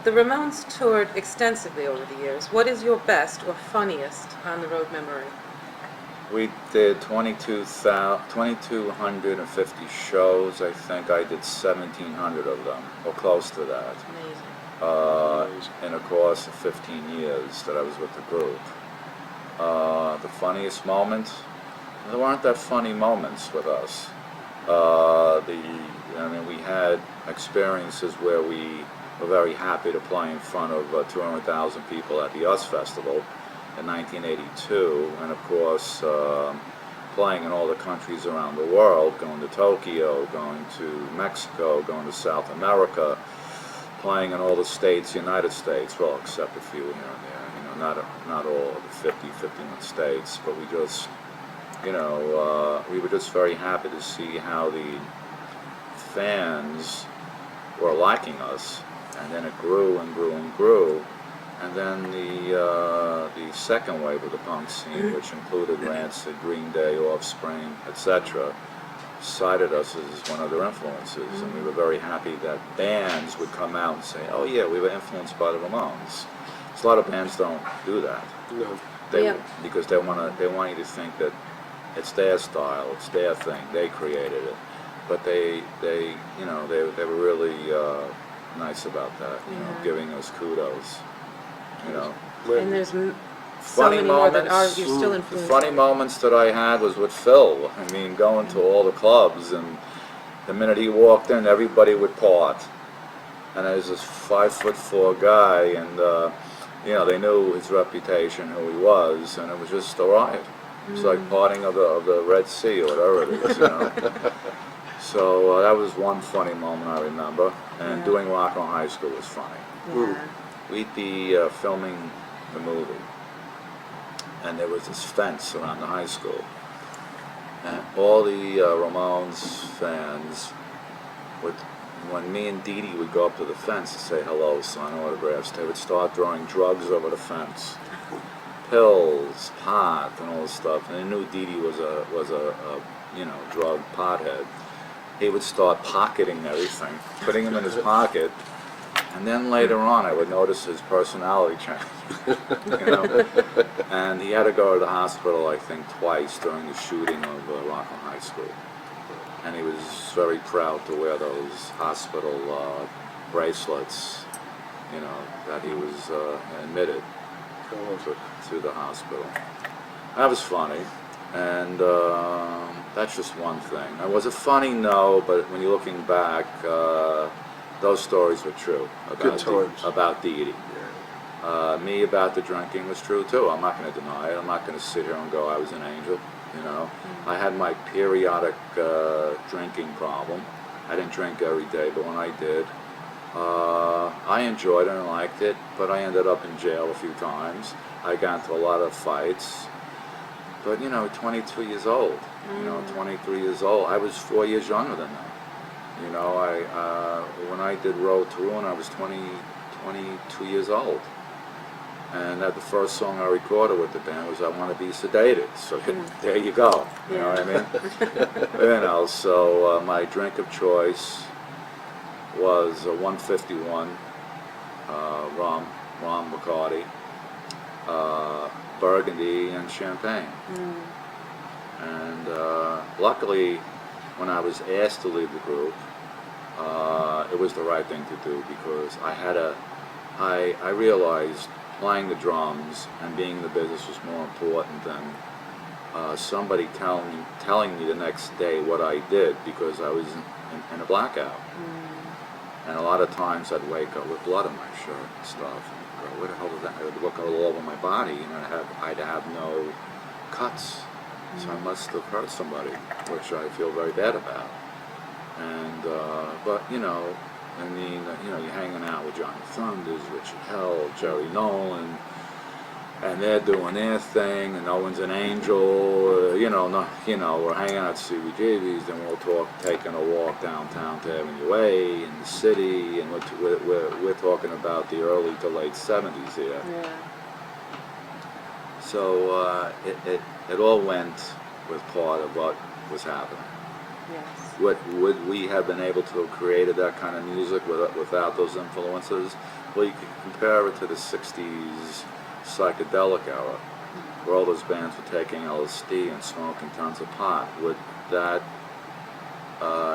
The Ramones toured extensively over the years. What is your best or funniest on-the-road memory? We did 2,250 shows. I think I did 1,700 of them, or close to that, Amazing. in a course of 15 years that I was with the group. The funniest moment? There weren't that funny moments with us. We had experiences where we were very happy to play in front of 200,000 people at the US Festival in 1982, and of course playing in all the countries around the world, going to Tokyo, going to Mexico, going to South America, playing in all the states, United States, well, except a few here and there, not all of the 51 states, but we just, we were just very happy to see how the fans were liking us, and then it grew and grew and grew. And then the second wave of the punk scene, which included Rancid, Green Day, Offspring, etc., cited us as one of their influences, and we were very happy that bands would come out and say, "Oh yeah, we were influenced by the Ramones." So a lot of bands don't do that. No. Because they want you to think that it's their style, it's their thing, they created it. But they were really nice about that, giving us kudos. And there's so Funny many more that moments. you're still The influenced. funny moments that I had was with Phil. I mean, going to all the clubs, and the minute he walked in, everybody would part. And there's this 5'4" guy, and they knew his reputation, who he was, and it was just a riot. It was like parting of the Red Sea or whatever it is, So that was one funny moment I remember. And doing rock on high school was funny. Yeah. We'd be filming the movie, and there was this fence around the high school, and all the Ramones fans when me and Dee Dee would go up to the fence to say hello, sign autographs, they would start throwing drugs over the fence, pills, pot, and all this stuff. And they knew Dee Dee was a drug pothead. He would start pocketing everything, putting them in his pocket. And then later on, I would notice his personality change, And he had to go to the hospital, I think, twice during the shooting of Rockland High School. And he was very proud to wear those hospital bracelets, that he was admitted to the hospital. That was funny, and that's just one thing. Was it funny? No, but when you're looking back, those stories were true about Dee Dee. Me about the drinking was true too. I'm not going to deny it. I'm not going to sit here and go I was an angel. I had my periodic drinking problem. I didn't drink every day, but when I did, I enjoyed it and liked it. But I ended up in jail a few times. I got into a lot of fights. But 22 years old. 23 years old. I was 4 years younger than them. When I did Road to Ruin, I was 22 years old. And the first song I recorded with the band was I Want to Be Sedated. So there you go. You know what I mean? So my drink of choice was 151 rum Bacardi, Burgundy, and champagne. And luckily, when I was asked to leave the group, it was the right thing to do, because I realized playing the drums and being in the business was more important than somebody telling me the next day what I did, because I was in a blackout. And a lot of times I'd wake up with blood on my shirt and stuff, and go, what the hell is that? I would look all over my body, and I'd have no cuts. So I must have hurt somebody, which I feel very bad about. And but you're hanging out with Johnny Thunders, Richard Hell, Jerry Nolan, and they're doing their thing, and no one's an angel. We're hanging out at CBGB's, then we'll talk, taking a walk downtown to Avenue A in the city, and we're talking about the early to late '70s here. Yeah. So it all went with part of what was happening. Yes. Would we have been able to have created that kind of music without those influences? Well, you could compare it to the 60s psychedelic era, where all those bands were taking LSD and smoking tons of pot. Would that,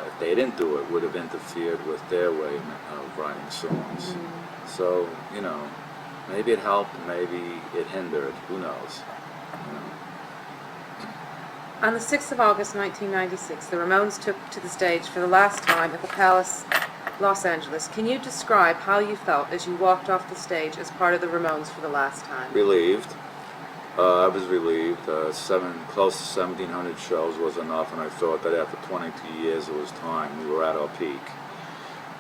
if they didn't do it, would have interfered with their way of writing songs? So, you know, maybe it helped, maybe it hindered, who knows? You know? On the 6th of August, 1996, the Ramones took to the stage for the last time at the Palace, Los Angeles. Can you describe how you felt as you walked off the stage as part of the Ramones for the last time? Relieved. I was relieved. Close to 1,700 shows was enough, and I thought that after 22 years it was time. We were at our peak.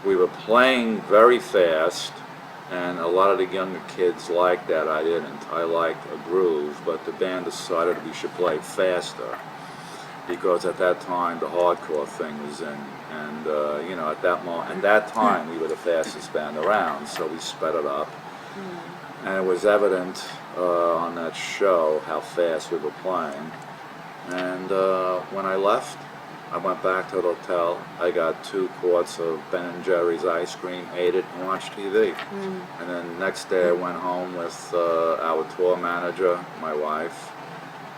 We were playing very fast, and a lot of the younger kids liked that. I didn't. I liked a groove, but the band decided we should play faster, because at that time the hardcore thing was in, and you know, at that time we were the fastest band around, so we sped it up, and it was evident on that show how fast we were playing. And when I left, I went back to the hotel. I got 2 quarts of Ben & Jerry's ice cream, ate it, and watched TV. And then next day I went home with our tour manager, my wife,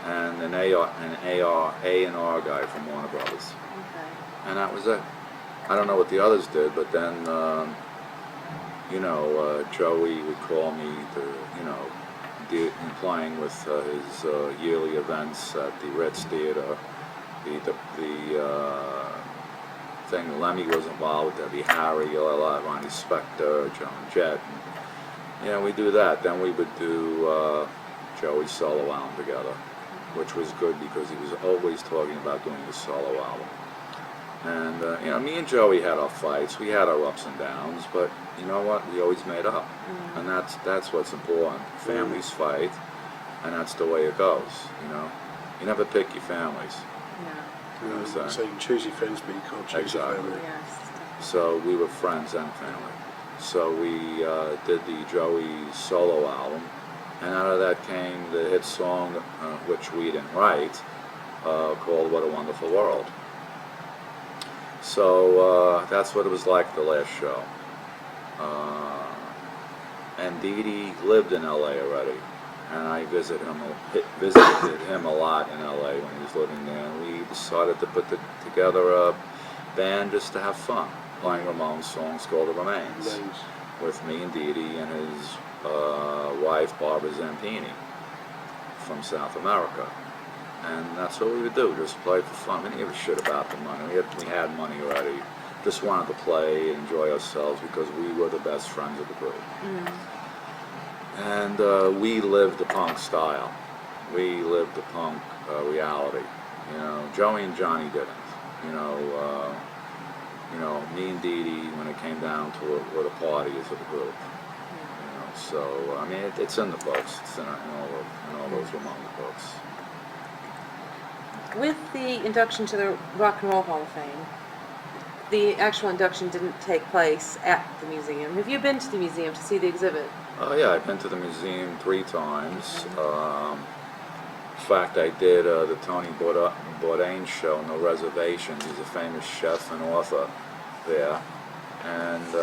and an A&R guy from Warner Brothers. Okay. And that was it. I don't know what the others did, but then, you know, Joey would call me to, you know, playing with his yearly events at the Ritz Theater. The thing, Lemmy was involved, Debbie Harry, Ronnie Spector, Joan Jett. And, you know, we do that. Then we would do Joey's solo album together, which was good because he was always talking about doing a solo album. And, you know, me and Joey had our fights. We had our ups and downs, but you know what? We always made up. And that's what's important. Families fight, and that's the way it goes, you know. You never pick your families. Yeah. You know what I'm saying? So you can choose your friends, but you can't choose your Exactly. family. Yes. So we were friends and family. So we did the Joey solo album, and out of that came the hit song, which we didn't write, called What a Wonderful World. So that's what it was like the last show. And Dee Dee lived in LA already, and I visited him a lot in LA when he was living there, and we decided to put together a band just to have fun, playing Ramones songs called The Remains, with me and Dee Dee and his wife Barbara Zampini from South America. And that's what we would do, just play for fun. We didn't give a shit about the money. We had money already. Just wanted to play and enjoy ourselves because we were the best friends of the group. And we lived the punk style. We lived the punk reality. You know, Joey and Johnny didn't. You know, me and Dee Dee, when it came down to it, were the parties of the group. You know, so I mean, it's in the books. It's in all those Ramones books. With the induction to the Rock and Roll Hall of Fame, the actual induction didn't take place at the museum. Have you been to the museum to see the exhibit? Oh yeah, I've been to the museum 3 times. In fact, I did the Tony Bourdain show, No Reservations. He's a famous chef and author there. And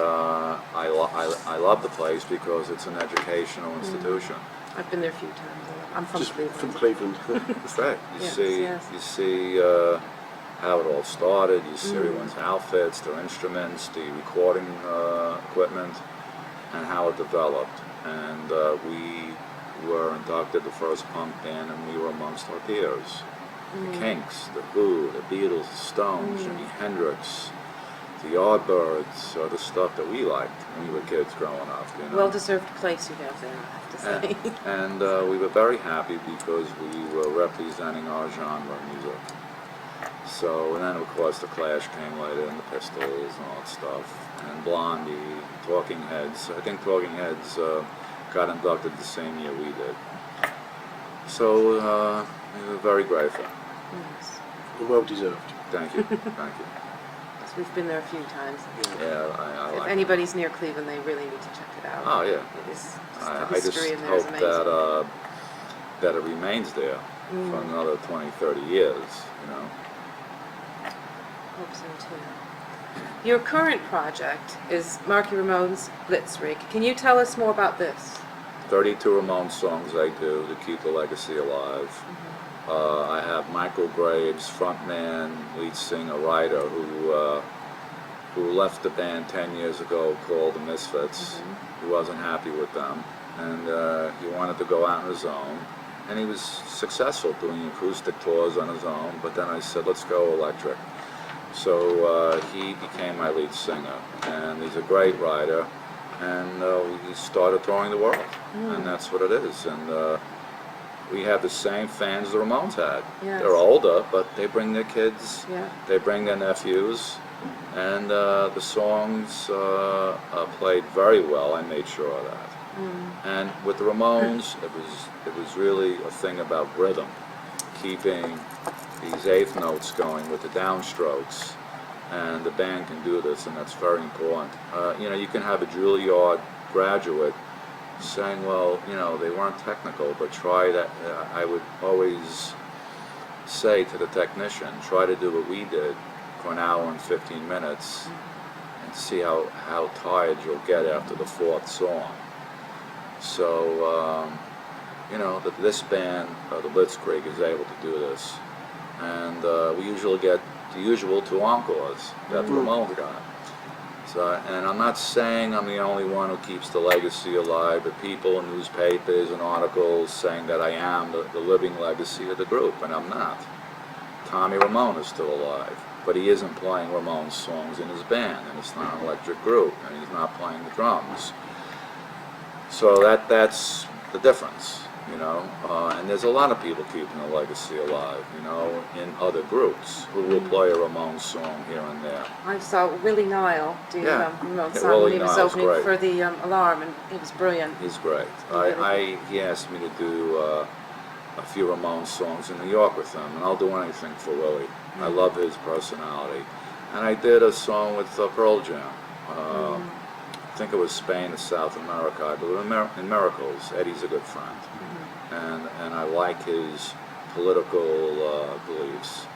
I love the place because it's an educational institution. I've been there a few times. I'm from Just Cleveland. from Cleveland. That's right. Yes. You see how it all started. You see everyone's outfits, their instruments, the recording equipment, and how it developed. And we were inducted the first punk band, and we were amongst our peers. The Kinks, the Who, the Beatles, the Stones, Jimi Hendrix, the Yardbirds, the stuff that we liked when we were kids growing up. You know? Well-deserved place you have there, I have to say. And we were very happy because we were representing our genre of music. So, and then of course the Clash came later, and the Pistols and all that stuff, and Blondie, Talking Heads. I think Talking Heads got inducted the same year we did. So we were very grateful. Yes. Well deserved. Thank you, thank you. Yes, we've been there a few times. Yeah, I If like it. anybody's near Cleveland, they really need to check it out. Oh yeah. It is just the I just history in there is hope amazing. that it remains there for another 20, 30 years, you know. Hope so too. Your current project is Marky Ramone's Blitzkrieg. Can you tell us more about this? 32 Ramone songs I do to keep the legacy alive. I have Michael Graves, frontman, lead singer, writer, who left the band 10 years ago called the Misfits. He wasn't happy with them, and he wanted to go out on his own. And he was successful doing acoustic tours on his own, but then I said, let's go electric. So he became my lead singer, and he's a great writer, and we started touring the world, and that's what it is. And we have the same fans the Ramones had. Yes. They're older, but they bring their kids, Yeah. they bring their nephews, and the songs played very well. I made sure of that. And with the Ramones, it was really a thing about rhythm, keeping these eighth notes going with the downstrokes, and the band can do this, and that's very important. You know, you can have a Juilliard graduate saying, well, you know, they weren't technical, but try that. I would always say to the technician, try to do what we did for an hour and 15 minutes and see how tired you'll get after the fourth song. So, you know, that this band, the Blitzkrieg, is able to do this. And we usually get the usual 2 encores that the Ramones got. So, and I'm not saying I'm the only one who keeps the legacy alive, but people in newspapers and articles saying that I am the living legacy of the group, and I'm not. Tommy Ramone is still alive, but he isn't playing Ramones songs in his band, and it's not an electric group, and he's not playing the drums. So that's the difference, you know. And there's a lot of people keeping the legacy alive, you know, in other groups who will play a Ramones song here and there. I saw Willie Nile do Yeah. Ramones Yeah, song when Willie he was Nile's opening great. for the Alarm, and it was brilliant. He's great. Really He asked me to do a few Ramones songs in New York with him, and I'll do anything for Willie. I love his personality. And I did a song with Pearl Jam. I think it was Spain or South America. I believe in Miracles. Eddie's a good friend, and I like his political beliefs.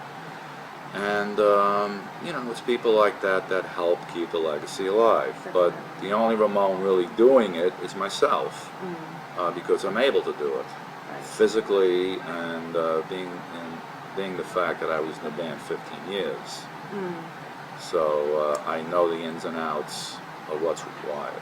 And you know, it's people like that that help keep the legacy alive. But the only Ramone really doing it is myself, because I'm able to do it physically, and being the fact that I was in the band 15 years. So I know the ins and outs of what's required.